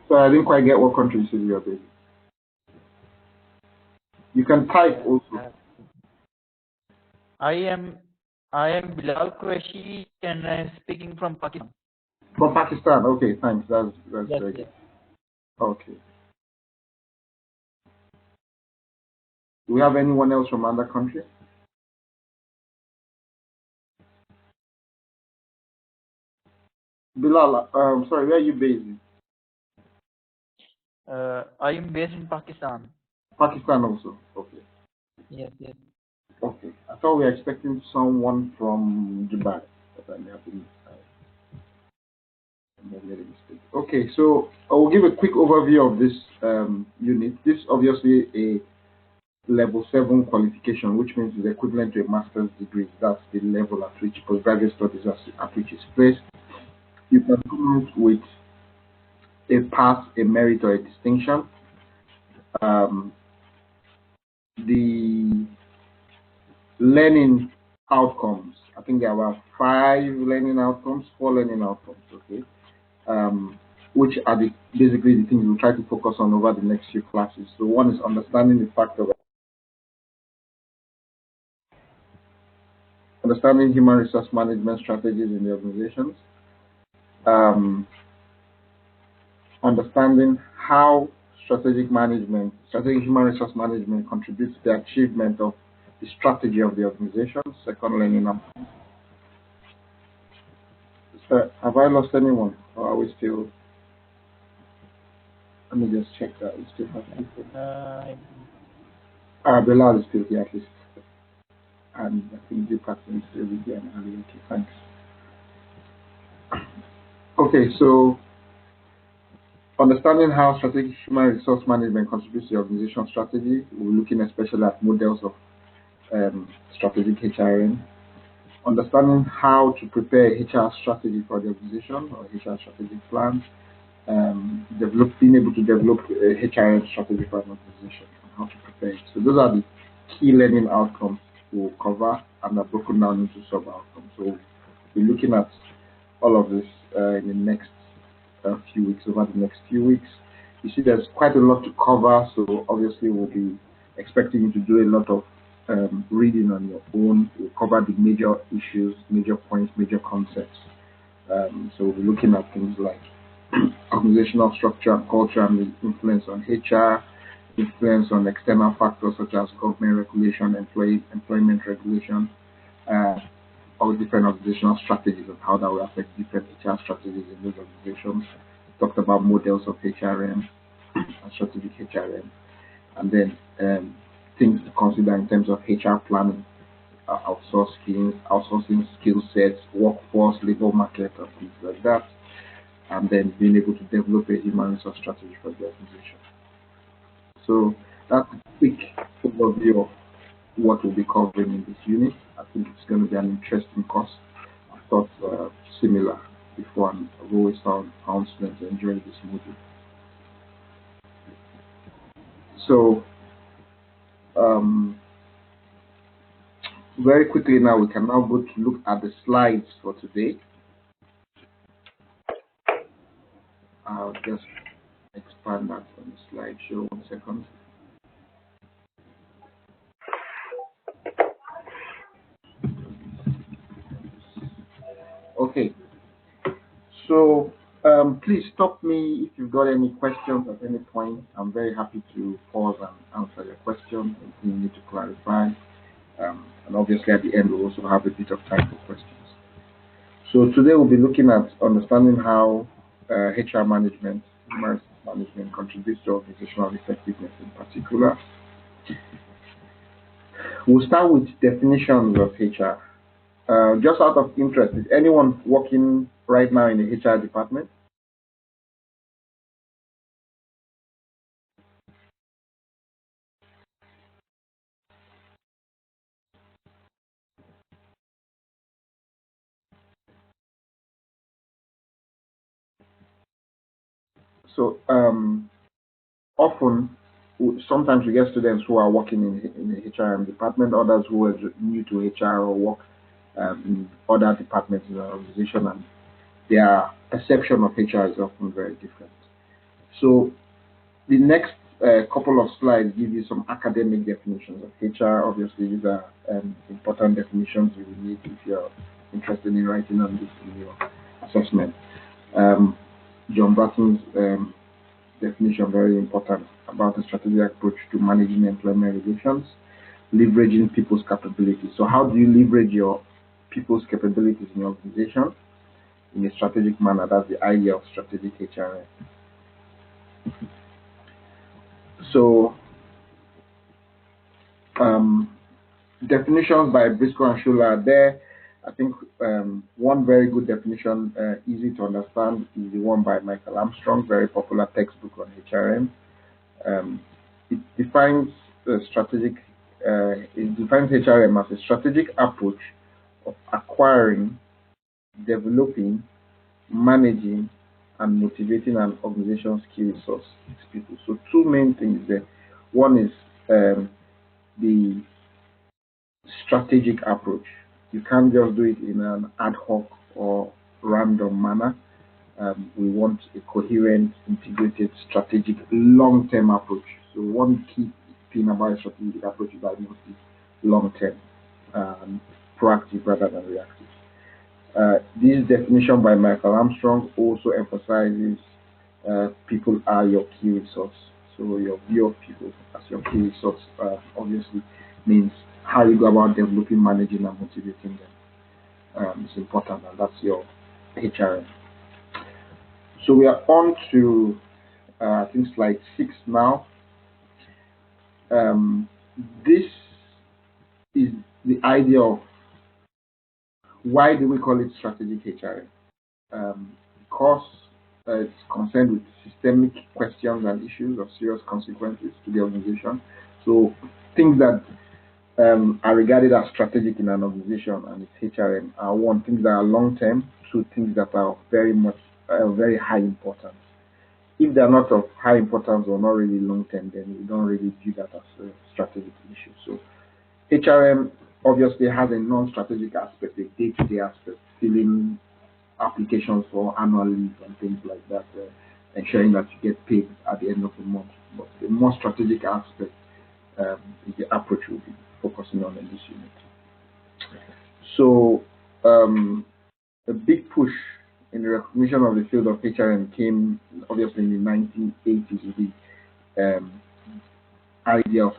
So I didn't quite get what country you said you are based. You can type also. I am Bilal Qureshi and I am speaking from Pakistan. From Pakistan. Okay, thanks. That's Yes, very yes. good. Okay. Do we have anyone else from another country? Bilal, sorry, where are you based? I am based in Pakistan. Pakistan also. Okay. Yes, yes. Okay. I thought we were expecting someone from Dubai, but I may have been made a mistake. Okay, so I will give a quick overview of this unit. This is obviously a level 7 qualification, which means it's equivalent to a master's degree. That's the level at which postgraduate studies at which is placed. You can come out with a pass, a merit, or a distinction. The learning outcomes, I think there are 5 learning outcomes, 4 learning outcomes, okay, which are basically the things we'll try to focus on over the next few classes. So one is understanding the fact of understanding human resource management strategies in the organizations, understanding how strategic human resource management contributes to the achievement of the strategy of the organization. Second learning outcome. Have I lost anyone, or are we still? Let me just check that we still have people. Bilal is still here at least, and I think the person is still here. Okay, thanks. Okay, so understanding how strategic human resource management contributes to the organization strategy, we're looking especially at models of strategic HRM. Understanding how to prepare a HR strategy for the organization or HR strategic plan. Being able to develop a HRM strategy for an organization and how to prepare it. So those are the key learning outcomes we'll cover, and are broken down into sub-outcomes. So we're looking at all of this in the next few weeks, over the next few weeks. You see there's quite a lot to cover, so obviously we'll be expecting you to do a lot of reading on your own. We'll cover the major issues, major points, major concepts. So we'll be looking at things like organizational structure and culture and the influence on HR, influence on external factors such as government regulation, employment regulation, all different organizational strategies and how that will affect different HR strategies in those organizations. We talked about models of HRM and strategic HRM, and then things to consider in terms of HR planning, outsourcing skill sets, workforce, labor market, and things like that, and then being able to develop a human resource strategy for the organization. So that's a quick overview of what we'll be covering in this unit. I think it's going to be an interesting course. I thought similar before, and I've always found students enjoy this module. So very quickly now, we can now go to look at the slides for today. I'll just expand that on the slideshow. 1 second. Okay. So please stop me if you've got any questions at any point. I'm very happy to pause and answer your questions if you need to clarify. And obviously at the end we'll also have a bit of time for questions. So today we'll be looking at understanding how HR management, human resource management contributes to organizational effectiveness in particular. We'll start with definitions of HR. Just out of interest, is anyone working right now in the HR department? So often, sometimes we get students who are working in the HRM department, others who are new to HR or work in other departments in the organization, and their perception of HR is often very different. So the next couple of slides give you some academic definitions of HR. Obviously, these are important definitions you will need if you're interested in writing on this in your assessment. John Bratton's definition, very important, about a strategic approach to managing employment relations, leveraging people's capabilities. So how do you leverage your people's capabilities in your organization in a strategic manner? That's the idea of strategic HRM. So definitions by Briscoe and Schuler are there. I think one very good definition, easy to understand, is the one by Michael Armstrong, very popular textbook on HRM. It defines HRM as a strategic approach of acquiring, developing, managing, and motivating an organization's key resource people. So two main things there. One is the strategic approach. You can't just do it in an ad hoc or random manner. We want a coherent, integrated, strategic, long-term approach. So one key thing about a strategic approach is that it must be long-term, proactive rather than reactive. This definition by Michael Armstrong also emphasizes people are your key resource. So your view of people as your key resource obviously means how you go about developing, managing, and motivating them. It's important, and that's your HRM. So we are on to I think slide 6 now. This is the idea of why do we call it strategic HRM? Because it's concerned with systemic questions and issues of serious consequences to the organization. So things that are regarded as strategic in an organization and its HRM are, one, things that are long-term, two, things that are very high importance. If they are not of high importance or not really long-term, then we don't really view that as a strategic issue. So HRM obviously has a non-strategic aspect, a day-to-day aspect, filling applications for annual leave and things like that, ensuring that you get paid at the end of the month. But the more strategic aspect is the approach we'll be focusing on in this unit. So a big push in the recognition of the field of HRM came obviously in the 1980s with the idea of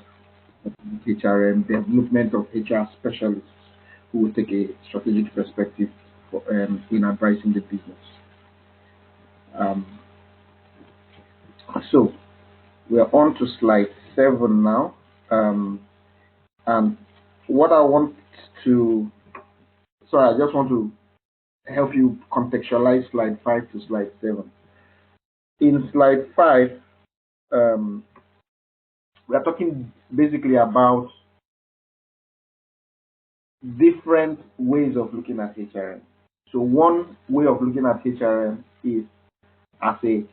HRM, development of HR specialists who will take a strategic perspective for, in advising the business. So we are on to slide 7 now, and what I want to, I just want to help you contextualize slide 5 to slide 7. In slide 5, we are talking basically about different ways of looking at HRM. So one way of looking at HRM is as a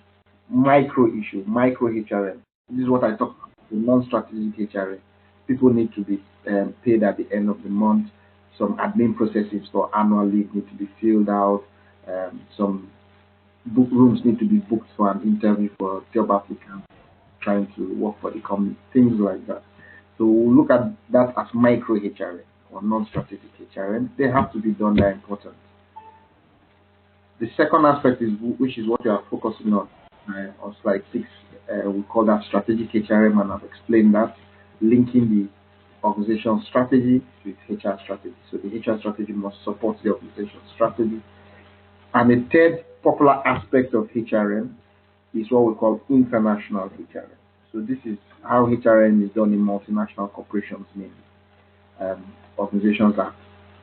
micro issue, micro HRM. This is what I talk about, the non-strategic HRM. People need to be paid at the end of the month. Some admin processes for annual leave need to be filled out. Some book rooms need to be booked for an interview for job applicants trying to work for the company, things like that. So we'll look at that as micro HRM or non-strategic HRM. They have to be done, they're important. The second aspect is, which is what we are focusing on slide 6, we call that strategic HRM, and I've explained that, linking the organization's strategy with HR strategy. So the HR strategy must support the organization's strategy. And the third popular aspect of HRM is what we call international HRM. So this is how HRM is done in multinational corporations, mainly organizations that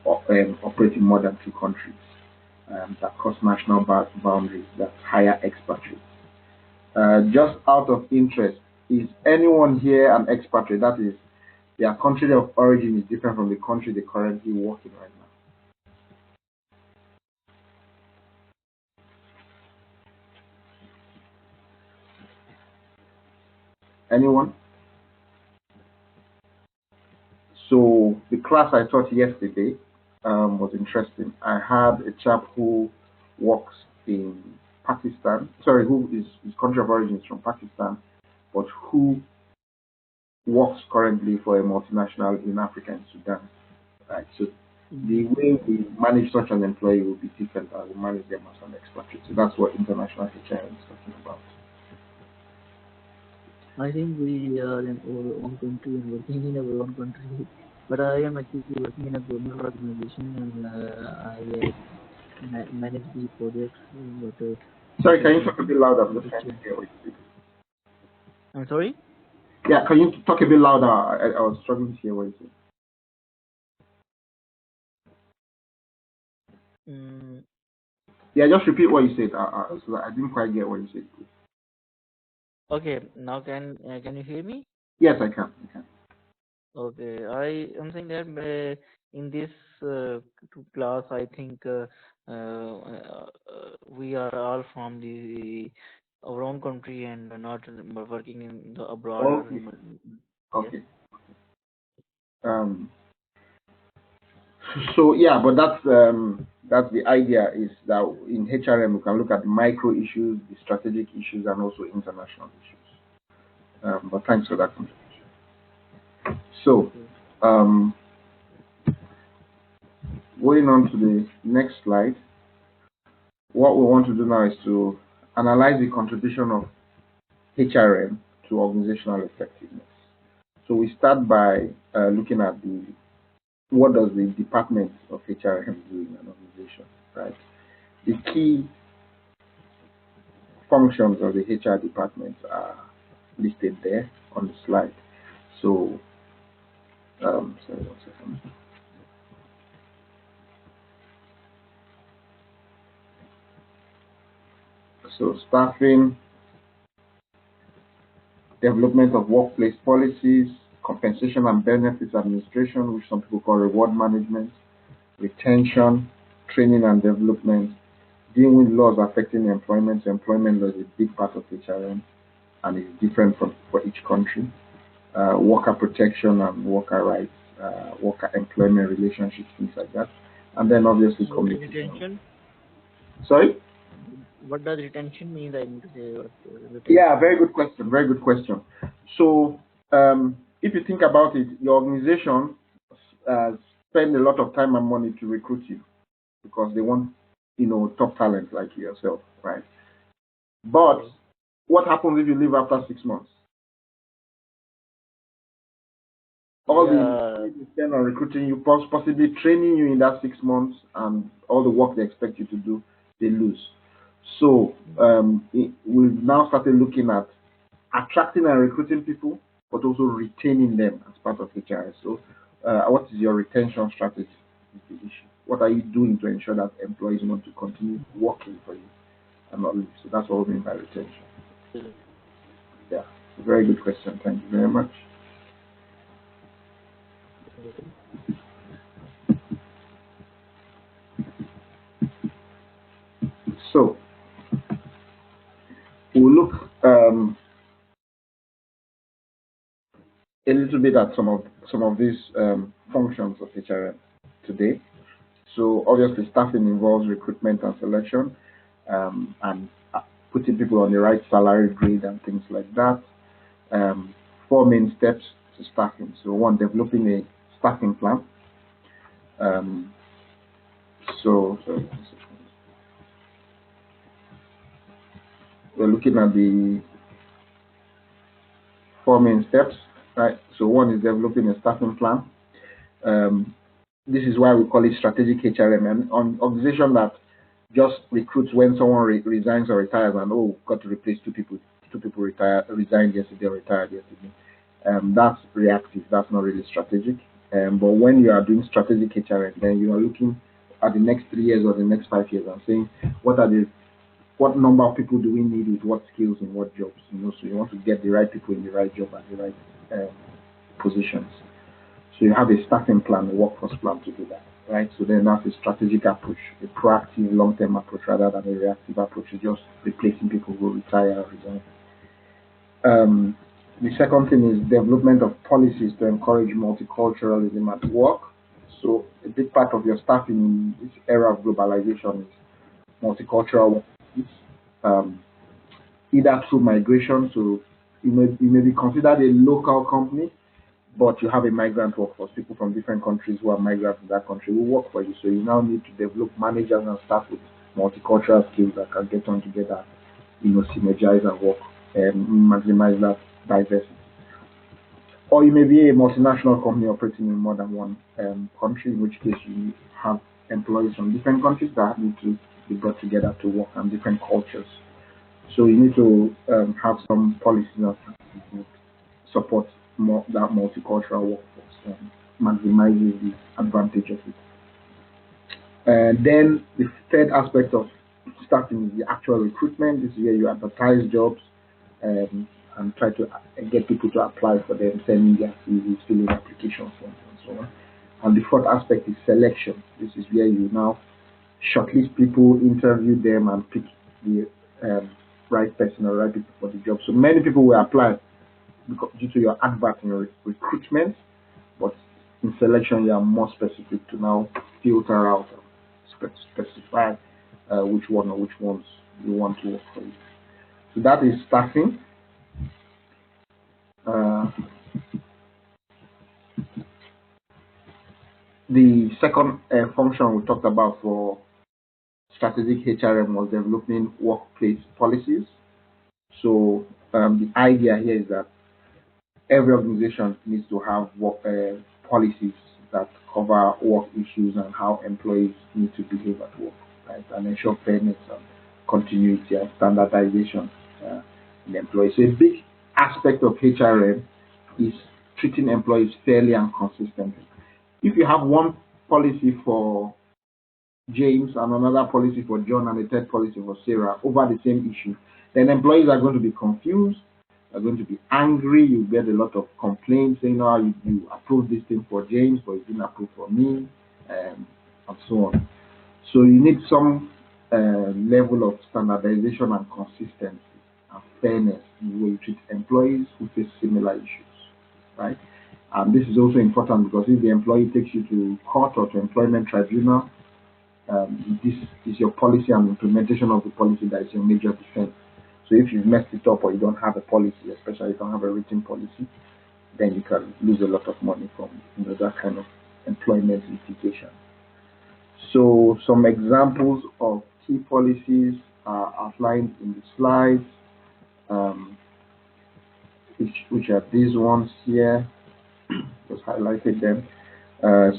operate in more than 2 countries, that cross national boundaries, that hire expatriates. Just out of interest, is anyone here an expatriate? That is, their country of origin is different from the country they currently work in right now. Anyone? So the class I taught yesterday was interesting. I had a chap who works in Pakistan, sorry, who is his country of origin is from Pakistan, but who works currently for a multinational in Africa and Sudan. Right. So the way we manage such an employee will be different than we manage them as an expatriate. So that's what international HRM is talking about. I think we are in our own country and working in our own country, but I am actually working in a government organization and I manage the projects. Sorry, can you talk a bit louder? I'm just trying to hear what you speak. I'm sorry? Yeah, can you talk a bit louder? I was struggling to hear what you said. Yeah, just repeat what you said. So I didn't quite get what you said. Okay, now can you hear me? Yes, I can. Okay, I am saying that in this class, I think we are all from our own country and not working in the abroad. Okay. So yeah, but that's the idea, is that in HRM we can look at the micro issues, the strategic issues, and also international issues. But thanks for that contribution. So going on to the next slide, what we want to do now is to analyze the contribution of HRM to organizational effectiveness. So we start by looking at what does the department of HRM do in an organization, right? The key functions of the HR department are listed there on the slide. So, sorry, 1 second. So, staffing, development of workplace policies, compensation and benefits administration, which some people call reward management, retention, training and development, dealing with laws affecting employment. So employment law is a big part of HRM and is different for each country. Worker protection and worker rights, worker employment relationships, things like that. And then obviously communication. Retention? Sorry? What does retention mean? I need to say. Yeah, very good question. Very good question. So if you think about it, your organization spend a lot of time and money to recruit you because they want, top talent like yourself, right? But what happens if you leave after 6 months? All the you spend on recruiting you, possibly training you in that 6 months, and all the work they expect you to do, they lose. So we've now started looking at attracting and recruiting people, but also retaining them as part of HR. So what is your retention strategy? Is the issue. What are you doing to ensure that employees want to continue working for you and not leave? So that's what we mean by retention. Yeah, very good question. Thank you very much. So we'll look a little bit at some of these functions of HRM today. So obviously staffing involves recruitment and selection, and putting people on the right salary grade and things like that. 4 main steps to staffing. So 1, developing a staffing plan. We're looking at the 4 main steps, right? So 1 is developing a staffing plan. This is why we call it strategic HRM. And on organization that just recruits when someone resigns or retires, and got to replace 2 people. 2 people resigned yesterday or retired yesterday. That's reactive. That's not really strategic. But when you are doing strategic HRM, then you are looking at the next 3 years or the next 5 years and saying what number of people do we need with what skills and what jobs. So you want to get the right people in the right job at the right positions. So you have a staffing plan, a workforce plan to do that, right? So then that's a strategic approach, a proactive long-term approach rather than a reactive approach, just replacing people who retire or resign. The second thing is development of policies to encourage multiculturalism at work. So a big part of your staffing in this era of globalization is multicultural workplaces. either through migration, so you may be considered a local company, but you have a migrant workforce. People from different countries who are migrants in that country will work for you. So you now need to develop managers and staff with multicultural skills that can get on together, synergize and work and maximize that diversity. Or you may be a multinational company operating in more than one country, in which case you have employees from different countries that need to be brought together to work, and different cultures. So you need to have some policies that support that multicultural workforce and maximizes the advantage of it. Then the third aspect of starting is the actual recruitment. This is where you advertise jobs and try to get people to apply for them, sending their CVs, filling application forms, and so on. And the fourth aspect is selection. This is where you now shortlist people, interview them, and pick the right person or right people for the job. So many people will apply due to your advert in recruitment, but in selection you are more specific to now filter out and specify which one or which ones you want to work for you. So that is staffing. The second function we talked about for strategic HRM was developing workplace policies. So the idea here is that every organization needs to have policies that cover work issues and how employees need to behave at work, right, and ensure fairness and continuity and standardization in the employees. So a big aspect of HRM is treating employees fairly and consistently. If you have one policy for James and another policy for John and a third policy for Sarah over the same issue, then employees are going to be confused, are going to be angry. You get a lot of complaints saying, "No, you approved this thing for James, but you didn't approve for me," and so on. So you need some level of standardization and consistency and fairness in the way you treat employees who face similar issues, right? And this is also important because if the employee takes you to court or to employment tribunal, this is your policy and implementation of the policy that is your major defense. So if you've messed it up or you don't have a policy, especially if you don't have a written policy, then you can lose a lot of money from that kind of employment litigation. So some examples of key policies are outlined in the slides, which are these ones here. Just highlighted them.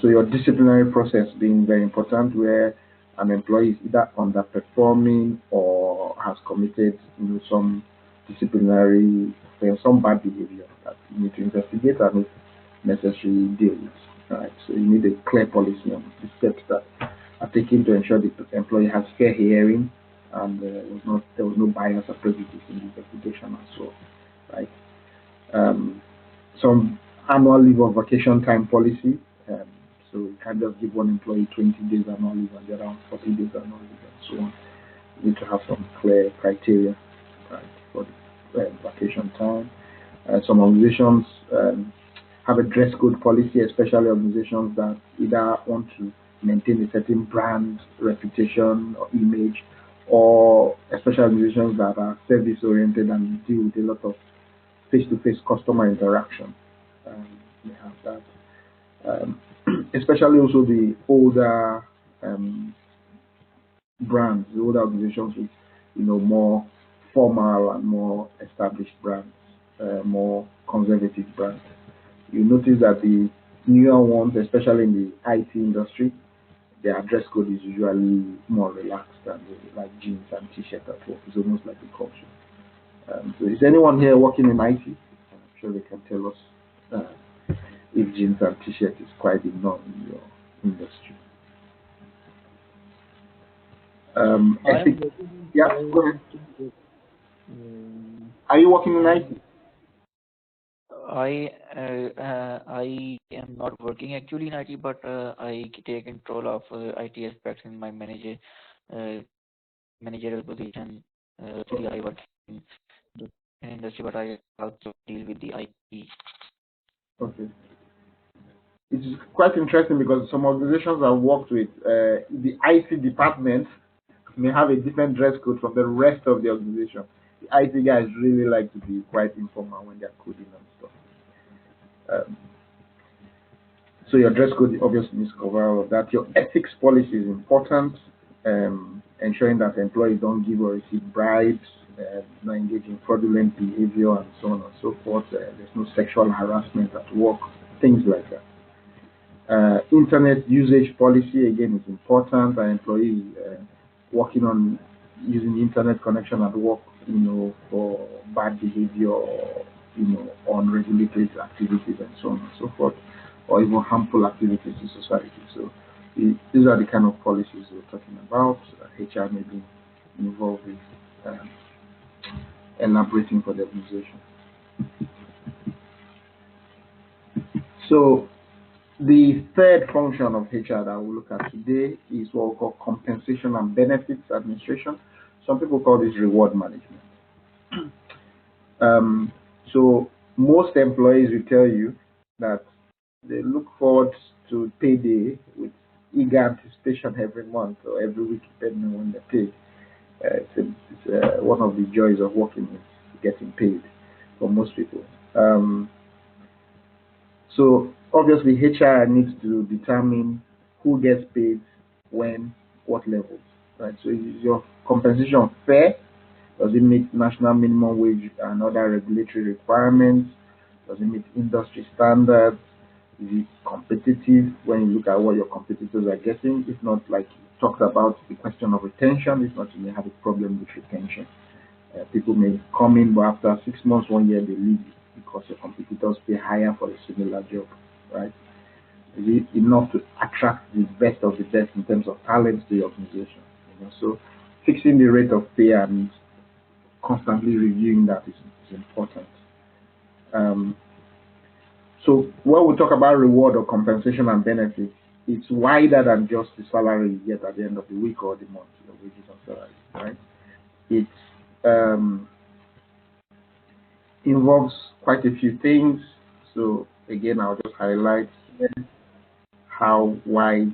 So your disciplinary process being very important, where an employee is either underperforming or has committed some disciplinary, some bad behavior that you need to investigate and if necessary deal with. Right. So you need a clear policy on the steps that are taken to ensure the employee has fair hearing and there was no bias or prejudice in the investigation and so on. Right. Some annual leave or vacation time policy. So you can't just give one employee 20 days annual leave and the other 40 days annual leave and so on. You need to have some clear criteria, right, for the vacation time. Some organizations have a dress code policy, especially organizations that either want to maintain a certain brand reputation or image, or especially organizations that are service oriented and deal with a lot of face-to-face customer interaction. We have that. Especially also the older brands, the older organizations with more formal and more established brands, more conservative brands. You notice that the newer ones, especially in the IT industry, their dress code is usually more relaxed and like jeans and t-shirt at work. It's almost like a culture. So is anyone here working in IT? I'm sure they can tell us if jeans and t-shirt is quite the norm in your industry. Yeah, go ahead. Are you working in IT? I am not working actually in IT, but I take control of IT aspects in my managerial position. Actually, I work in the industry, but I also deal with the IT. Okay. It is quite interesting because some organizations I've worked with, the IT department may have a different dress code from the rest of the organization. The IT guys really like to be quite informal when they're coding and stuff. So your dress code obviously needs to cover all of that. Your ethics policy is important, ensuring that employees don't give or receive bribes, not engage in fraudulent behavior, and so on and so forth. There's no sexual harassment at work, things like that. Internet usage policy, again, is important. An employee working on using internet connection at work, for bad behavior or, unregulated activities and so on and so forth, or even harmful activities to society. So these are the kind of policies we're talking about. HR may be involved with elaborating for the organization. So the third function of HR that we'll look at today is what we call compensation and benefits administration. Some people call this reward management. So most employees will tell you that they look forward to payday with eager anticipation every month or every week, depending on when they're paid. It's one of the joys of working is getting paid for most people. So obviously HR needs to determine who gets paid when, what levels, right? So is your compensation fair? Does it meet national minimum wage and other regulatory requirements? Does it meet industry standards? Is it competitive when you look at what your competitors are getting? If not, like you talked about the question of retention, if not, you may have a problem with retention. People may come in, but after 6 months, 1 year, they leave because your competitors pay higher for a similar job, right? Is it enough to attract the best of the best in terms of talent to the organization? So fixing the rate of pay and constantly reviewing that is important. So when we talk about reward or compensation and benefits, it's wider than just the salary you get at the end of the week or the month, your wages and salary, right? It involves quite a few things. So again, I'll just highlight how wide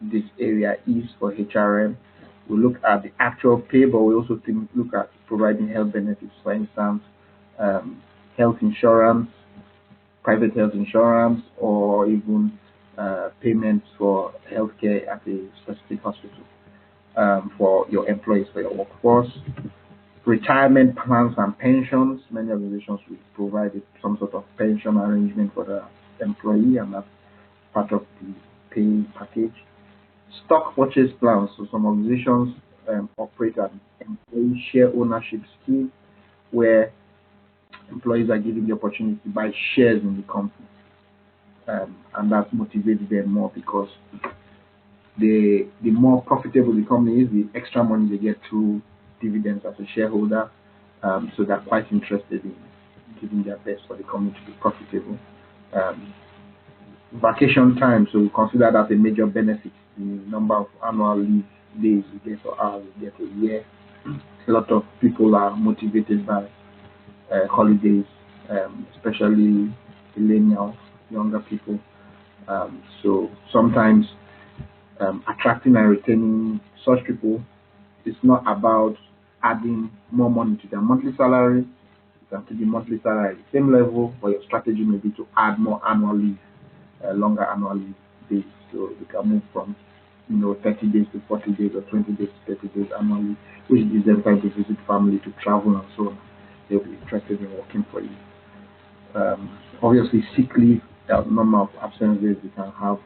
this area is for HRM. We look at the actual pay, but we also look at providing health benefits, for instance, health insurance, private health insurance, or even payments for healthcare at a specific hospital for your employees, for your workforce. Retirement plans and pensions. Many organizations will provide some sort of pension arrangement for the employee, and that's part of the pay package. Stock purchase plans. So some organizations operate an employee share ownership scheme where employees are given the opportunity to buy shares in the company, and that motivates them more because the more profitable the company is, the extra money they get through dividends as a shareholder. So they're quite interested in giving their best for the company to be profitable. Vacation time, so we consider that a major benefit. The number of annual leave days you get or hours you get a year. A lot of people are motivated by holidays, especially millennials, younger people. So sometimes attracting and retaining such people is not about adding more money to their monthly salary. You can keep the monthly salary at the same level, but your strategy may be to add more annual leave, longer annual leave days. So you can move from 30 days to 40 days or 20 days to 30 days annually, which gives them time to visit family, to travel, and so on. They'll be interested in working for you. Obviously, sick leave, the number of absence days you can have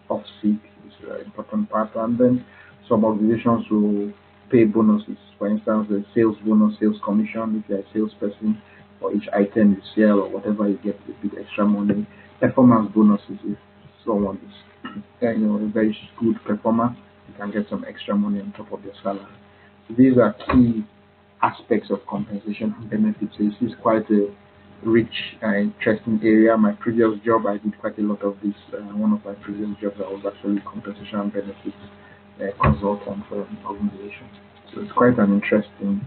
off sick is an important part. And then some organizations will pay bonuses. For instance, the sales bonus, sales commission, if you're a salesperson, for each item you sell or whatever, you get a bit extra money. Performance bonuses, if someone is a very good performer, you can get some extra money on top of your salary. So these are key aspects of compensation and benefits. So this is quite a rich and interesting area. My previous job, I did quite a lot of this. One of my previous jobs, I was actually compensation and benefits consultant for an organization. So it's quite an interesting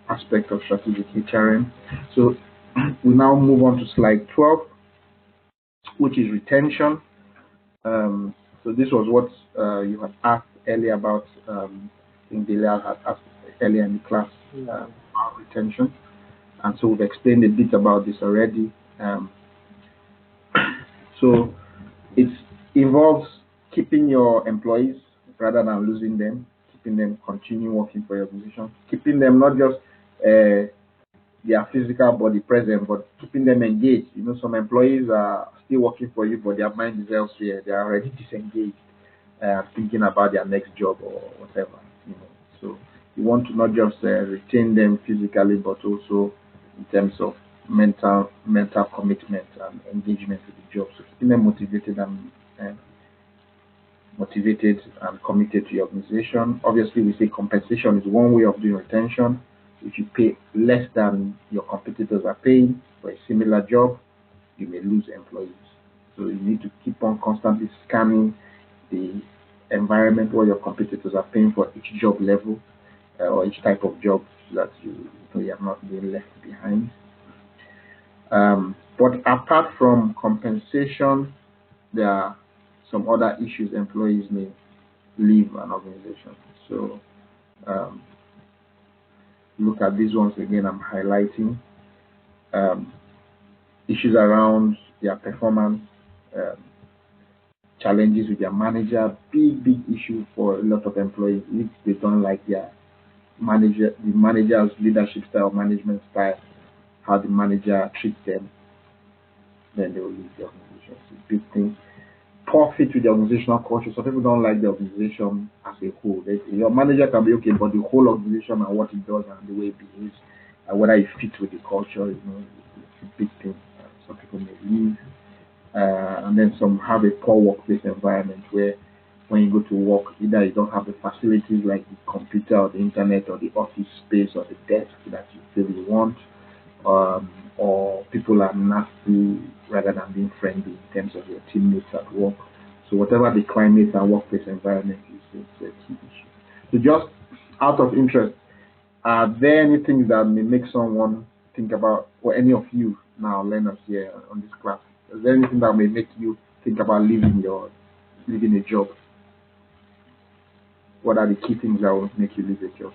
aspect of strategic HRM. So we now move on to slide 12, which is retention. So this was what you had asked earlier about, I think Delia had asked earlier in the class Yeah. about retention, and so we've explained a bit about this already. So it involves keeping your employees rather than losing them, keeping them continue working for your organization, keeping them not just their physical body present, but keeping them engaged. You know, some employees are still working for you, but their mind is elsewhere. They are already disengaged, thinking about their next job or whatever. You know, so you want to not just retain them physically, but also in terms of mental commitment and engagement with the job. So keeping them motivated and committed to your organization. Obviously, we say compensation is one way of doing retention. If you pay less than your competitors are paying for a similar job, you may lose employees. So you need to keep on constantly scanning the environment where your competitors are paying for each job level or each type of job, so that you are not being left behind. But apart from compensation, there are some other issues employees may leave an organization. So look at these ones again. I'm highlighting issues around their performance, challenges with their manager. Big issue for a lot of employees. If they don't like their the manager's leadership style, management style, how the manager treats them, then they will leave the organization. It's a big thing. Poor fit with the organizational culture. Some people don't like the organization as a whole. Your manager can be okay, but the whole organization and what it does and the way it behaves, and whether it fits with the culture, it's a big thing. Some people may leave, and then some have a poor workplace environment where when you go to work, either you don't have the facilities like the computer or the internet or the office space or the desk that you feel you want, or people are nasty rather than being friendly in terms of your teammates at work. So whatever the climate and workplace environment is, it's a key issue. So just out of interest, are there any things that may make someone think about, or any of you now learners here on this class, is there anything that may make you think about leaving a job? What are the key things that will make you leave a job?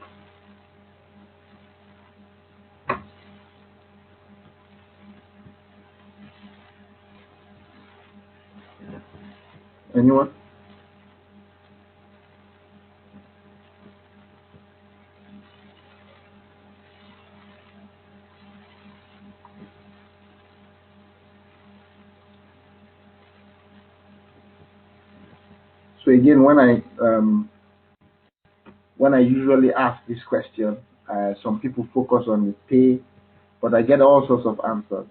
Anyone? So again, when I usually ask this question, some people focus on the pay, but I get all sorts of answers,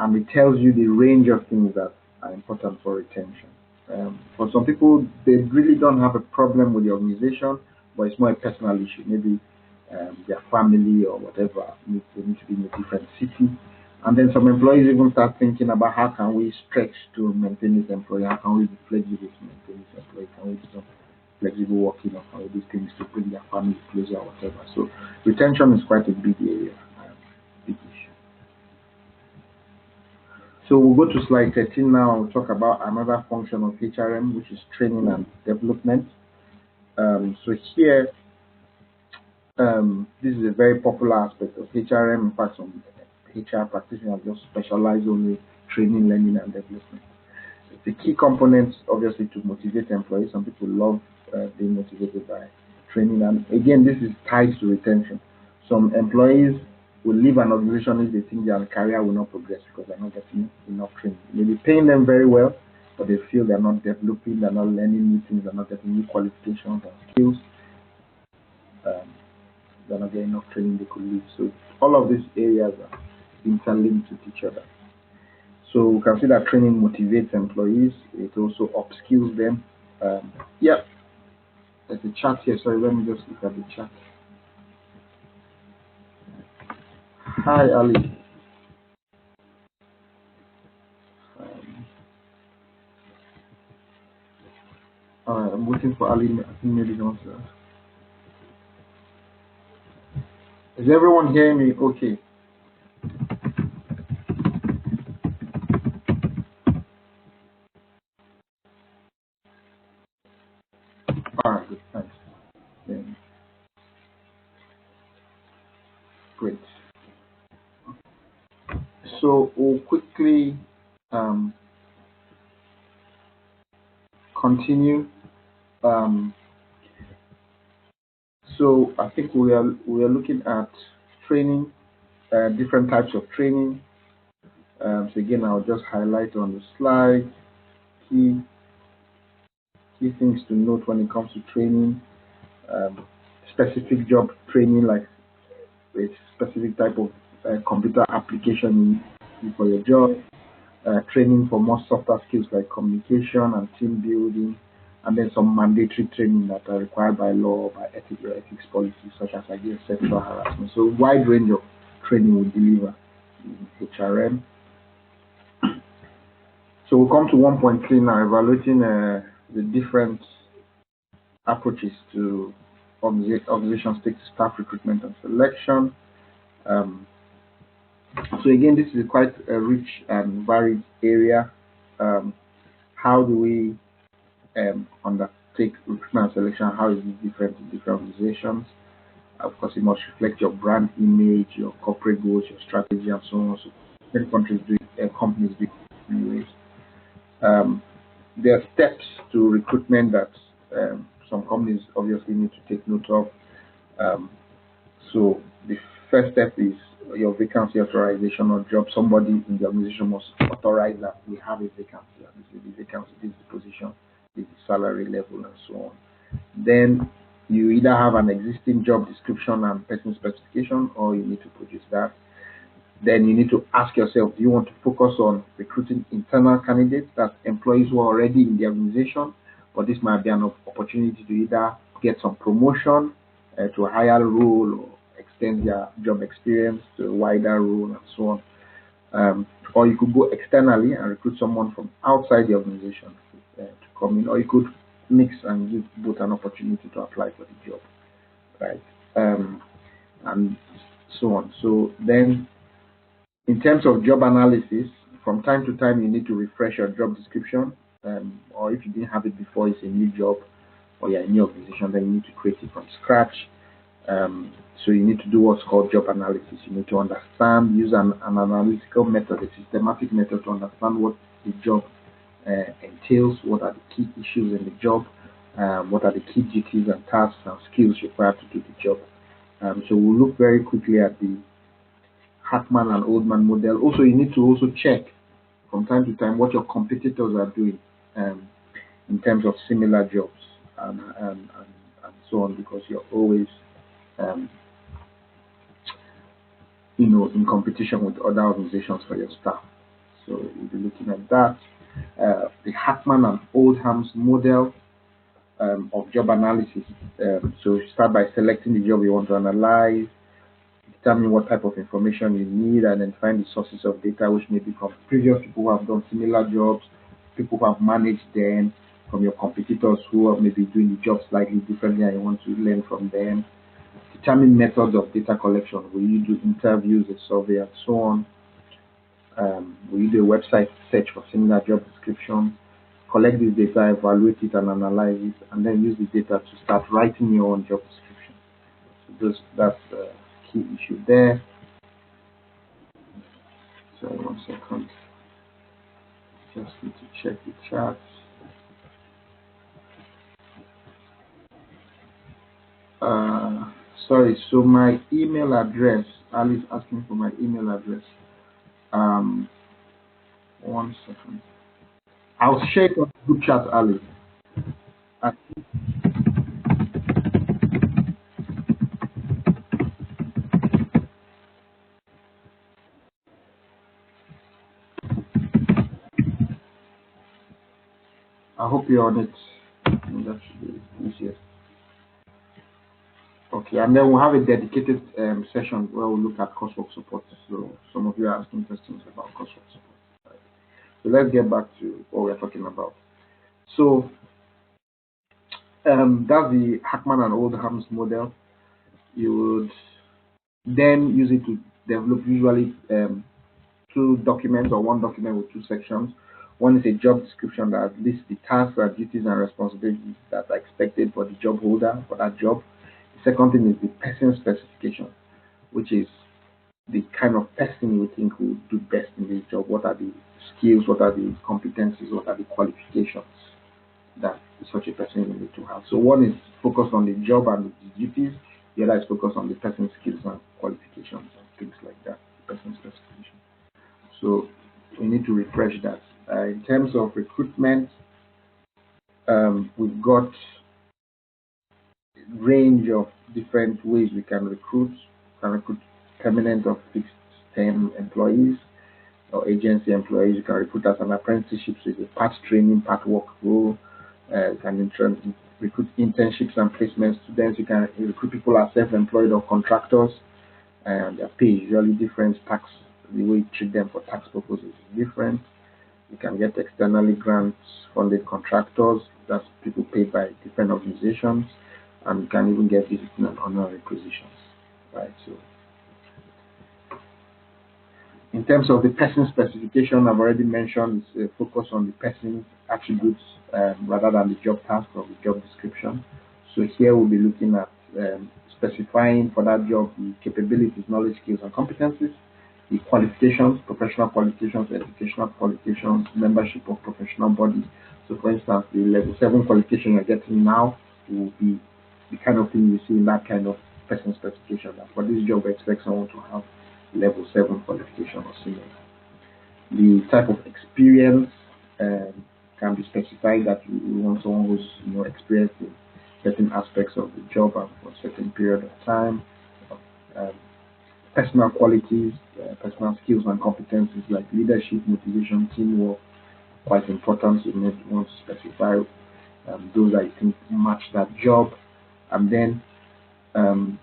and it tells you the range of things that are important for retention. For some people, they really don't have a problem with the organization, but it's more a personal issue. Maybe their family or whatever they need to be in a different city. And then some employees even start thinking about how can we stretch to maintain this employee, how can we be flexible to maintain this employee, can we do some flexible working, or can we do things to bring their family closer or whatever. So retention is quite a big area, big issue. So we'll go to slide 13 now. We'll talk about another function of HRM, which is training and development. So here, this is a very popular aspect of HRM. In fact, some HR practitioners just specialize only training, learning, and development. It's a key component, obviously, to motivate employees. Some people love being motivated by training, and again, this is tied to retention. Some employees will leave an organization if they think their career will not progress because they're not getting enough training. Maybe paying them very well, but they feel they're not developing, they're not learning new things, they're not getting new qualifications and skills. They're not getting enough training, they could leave. So all of these areas are interlinked with each other. So we can see that training motivates employees. It also upskills them. Yeah, there's a chat here. Sorry, let me just look at the chat. Hi, Ali. I'm waiting for Ali. I think maybe he wants to. Is everyone hearing me okay? with. So we'll quickly continue. So I think we are looking at training, different types of training. So again, I'll just highlight on the slide key things to note when it comes to training. Specific job training, like a specific type of computer application for your job. Training for more softer skills like communication and team building, and then some mandatory training that are required by law or by ethics policies, such as against sexual harassment. So a wide range of training we deliver in HRM. So we'll come to 1.3 now, evaluating the different approaches to organization state staff recruitment and selection. So again, this is quite a rich and varied area. How do we undertake recruitment and selection? How is it different in different organizations? Of course, it must reflect your brand image, your corporate goals, your strategy, and so on. So different countries do it, companies do it in many ways. There are steps to recruitment that some companies obviously need to take note of. So the first step is your vacancy authorization or job. Somebody in the organization must authorize that we have a vacancy. This is the vacancy, this is the position, this is the salary level, and so on. Then you either have an existing job description and person specification, or you need to produce that. Then you need to ask yourself, do you want to focus on recruiting internal candidates, that's employees who are already in the organization, but this might be an opportunity to either get some promotion to a higher role, or extend their job experience to a wider role, and so on. Or you could go externally and recruit someone from outside the organization to come in, or you could mix and give both an opportunity to apply for the job, right? And so on. So then, in terms of job analysis, from time to time you need to refresh your job description, or if you didn't have it before, it's a new job, or you're a new organization, then you need to create it from scratch. So you need to do what's called job analysis. You need to understand, use an analytical method, a systematic method to understand what the job entails, what are the key issues in the job, what are the key duties and tasks and skills required to do the job. So we'll look very quickly at the Hackman and Oldman model. Also, you need to also check from time to time what your competitors are doing in terms of similar jobs and so on, because you're always in competition with other organizations for your staff. So we'll be looking at that. The Hackman and Oldham's model of job analysis. So you start by selecting the job you want to analyze, determine what type of information you need, and then find the sources of data, which may be from previous people who have done similar jobs, people who have managed them, from your competitors who are maybe doing the job slightly differently and you want to learn from them. Determine methods of data collection. Will you do interviews, a survey, and so on? Will you do a website search for similar job descriptions? Collect this data, evaluate it, and analyze it, and then use the data to start writing your own job description. So that's the key issue there. Sorry, 1 second. Just need to check the chat. Sorry, so my email address, Ali's asking for my email address. 1 second. I'll share it on the group chat, Ali. I hope you're on it. That should be easier. Okay, and then we'll have a dedicated session where we'll look at coursework support. So some of you are asking questions about coursework support. Right. So let's get back to what we're talking about. So that's the Hackman and Oldham's model. You would then use it to develop usually 2 documents, or 1 document with 2 sections. One is a job description that lists the tasks and duties and responsibilities that are expected for the job holder for that job. The second thing is the person specification, which is the kind of person you think will do best in this job. What are the skills? What are the competencies? What are the qualifications that such a person will need to have? So one is focused on the job and the duties. The other is focused on the person's skills and qualifications and things like that, the person's specification. So we need to refresh that. In terms of recruitment, we've got a range of different ways we can recruit. We can recruit permanent or fixed term employees or agency employees. You can recruit as an apprenticeship, so it's a part training, part work role. You can recruit internships and placement students. You can recruit people as self-employed or contractors, and their pay is usually different. Tax, the way you treat them for tax purposes is different. You can get externally grants funded contractors. That's people paid by different organizations, and you can even get visiting and honorary positions, right? So, in terms of the person specification, I've already mentioned it's a focus on the person's attributes rather than the job task or the job description. So here we'll be looking at specifying for that job the capabilities, knowledge, skills, and competencies, the qualifications, professional qualifications, educational qualifications, membership of professional bodies. So for instance, the level 7 qualification you're getting now will be the kind of thing you see in that kind of person specification. That for this job, we expect someone to have level 7 qualification or similar. The type of experience can be specified that you want someone who's experienced in certain aspects of the job and for a certain period of time. Personal qualities, personal skills and competencies like leadership, motivation, teamwork, quite important. So you may want to specify those that you think match that job, and then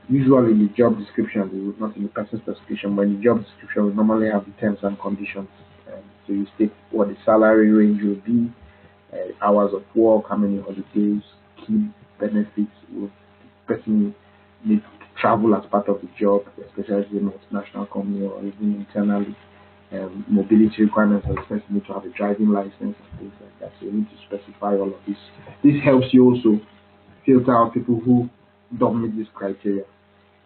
usually in the job description, not in the person specification, but in the job description, we normally have the terms and conditions. So you state what the salary range will be, hours of work, how many holidays, key benefits. Will the person need to travel as part of the job, especially in a multinational company or even internally? Mobility requirements, or the person need to have a driving license and things like that. So you need to specify all of this. This helps you also filter out people who don't meet this criteria.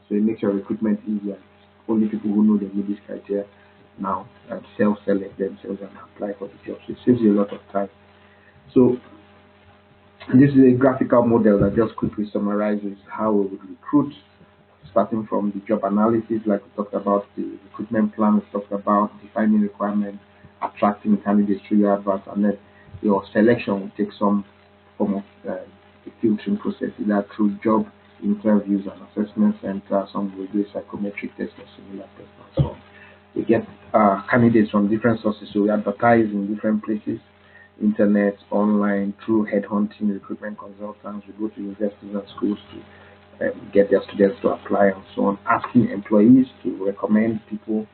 So it makes your recruitment easier. Only people who know they meet this criteria now and self-select themselves and apply for the job. So it saves you a lot of time. So this is a graphical model that just quickly summarizes how we would recruit, starting from the job analysis, like we talked about, the recruitment plan, we talked about defining requirements, attracting candidates through your adverts, and then your selection will take some form of a filtering process, either through job interviews and assessment center. Some will do psychometric tests or similar tests and so on. We get candidates from different sources, so we advertise in different places, internet, online, through headhunting, recruitment consultants. We go to universities and schools to get their students to apply and so on, asking employees to recommend people,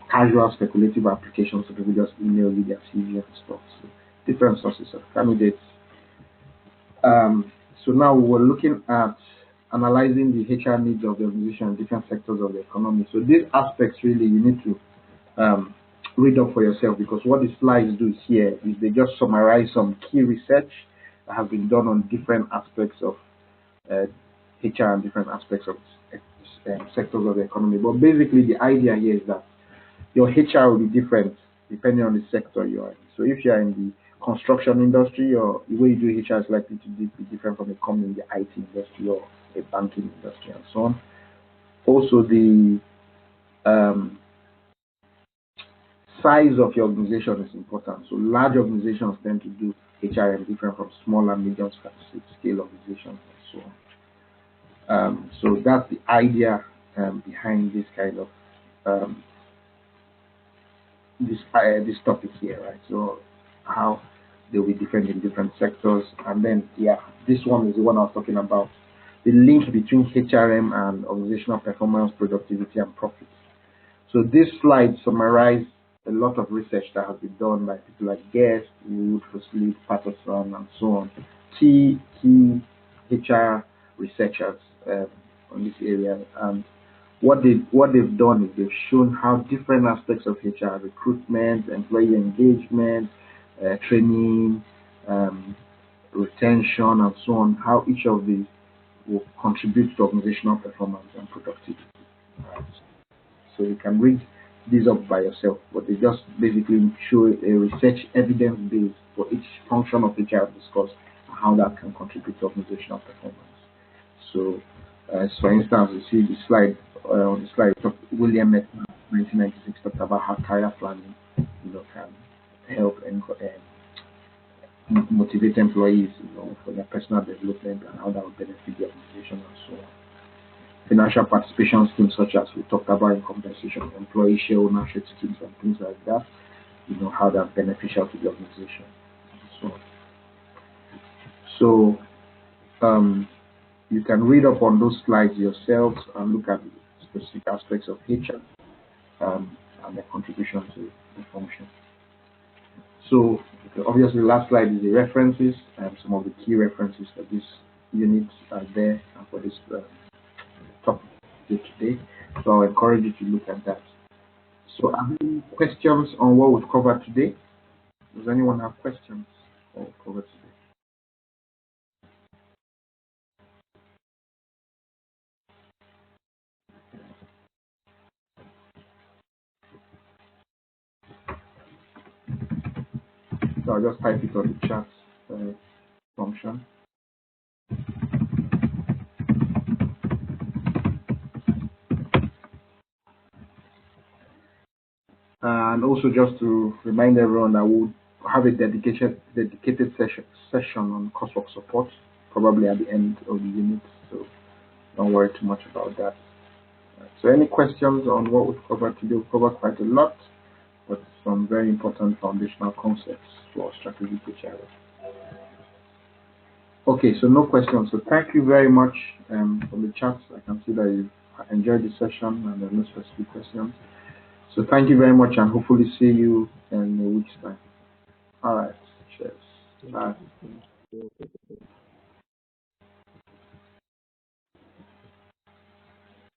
casual speculative applications, so people just email you their CV and stuff. So different sources of candidates. So now we're looking at analyzing the HR needs of the organization in different sectors of the economy. So these aspects really you need to read up for yourself, because what the slides do here is they just summarize some key research that has been done on different aspects of HR and different aspects of sectors of the economy. But basically the idea here is that your HR will be different depending on the sector you are in. So if you are in the construction industry, or the way you do HR is likely to be different from a company in the IT industry or a banking industry and so on. Also, the size of your organization is important. So large organizations tend to do HRM different from small and medium scale organizations and so on. So that's the idea behind this kind of this topic here, right? So how they'll be different in different sectors, and then this one is the one I was talking about, the link between HRM and organizational performance, productivity, and profit. So this slide summarizes a lot of research that has been done by people like Guest, Wood, Fossley, Patterson, and so on. Key HR researchers on this area, and what they've done is they've shown how different aspects of HR, recruitment, employee engagement, training, retention, and so on, how each of these will contribute to organizational performance and productivity. Right. So you can read these up by yourself, but they just basically show a research evidence base for each function of HR discussed and how that can contribute to organizational performance. So, as for instance, you see the slide on the slide, William Metman, 1996, talked about how career planning, can help and motivate employees, for their personal development and how that will benefit the organization and so on. Financial participation schemes such as we talked about in compensation, employee share ownership schemes and things like that, how they're beneficial to the organization. So you can read up on those slides yourselves and look at specific aspects of HR and their contribution to the function. So obviously the last slide is the references, and some of the key references for this unit are there and for this topic today. So I'll encourage you to look at that. So are there any questions on what we've covered today? Does anyone have questions on what we've covered today? So I'll just type it on the chat function. And also just to remind everyone that we'll have a dedicated session on coursework support, probably at the end of the unit, so don't worry too much about that. So any questions on what we've covered today? We've covered quite a lot, but some very important foundational concepts for strategic HR. Okay, so no questions. So thank you very much for the chat. I can see that you enjoyed the session and there are no specific questions. So thank you very much and hopefully see you in a week's time. All right.